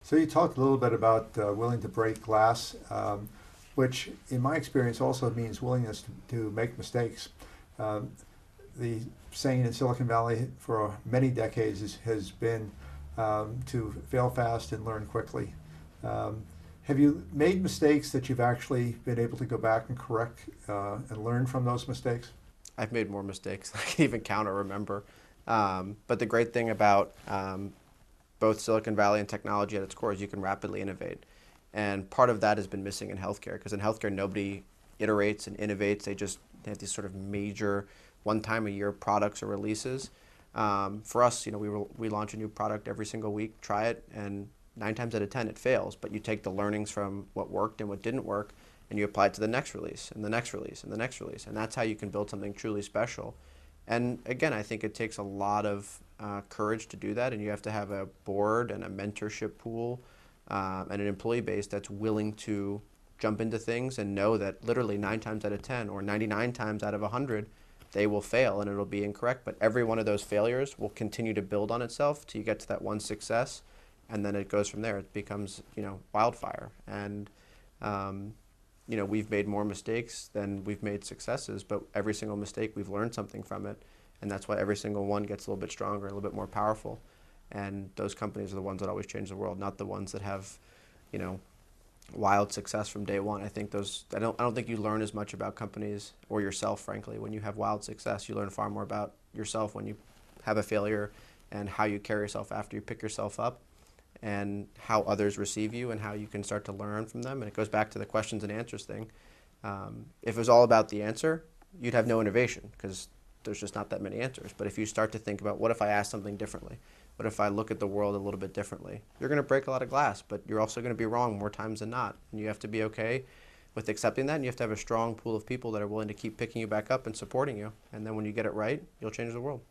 So you talked a little bit about willing to break glass, which in my experience also means willingness to make mistakes. Um, the saying in Silicon Valley for many decades has been to fail fast and learn quickly. Um, have you made mistakes that you've actually been able to go back and correct and learn from those mistakes? I've made more mistakes than I can even count or remember. But the great thing about both Silicon Valley and technology at its core is you can rapidly innovate. And part of that has been missing in healthcare because in healthcare, nobody iterates and innovates. They have these sort of major one time a year products or releases. For us, we launch a new product every single week, try it, and 9 times out of 10 it fails. But you take the learnings from what worked and what didn't work, and you apply it to the next release and the next release and the next release, and that's how you can build something truly special. And again, I think it takes a lot of courage to do that, and you have to have a board and a mentorship pool and an employee base that's willing to jump into things and know that literally 9 times out of 10 or 99 times out of 100 they will fail and it'll be incorrect, but every one of those failures will continue to build on itself till you get to that one success, and then it goes from there. It becomes, wildfire. And we've made more mistakes than we've made successes, but every single mistake we've learned something from it, and that's why every single one gets a little bit stronger, a little bit more powerful. And those companies are the ones that always change the world, not the ones that have, you know, wild success from day one. I think those. I don't think you learn as much about companies or yourself, frankly, when you have wild success. You learn far more about yourself when you have a failure and how you carry yourself after you pick yourself up and how others receive you and how you can start to learn from them. And it goes back to the questions and answers thing. If it was all about the answer, you'd have no innovation because there's just not that many answers. But if you start to think about what if I ask something differently? What if I look at the world a little bit differently? You're going to break a lot of glass, but you're also going to be wrong more times than not. And you have to be okay with accepting that, and you have to have a strong pool of people that are willing to keep picking you back up and supporting you. And then when you get it right, you'll change the world.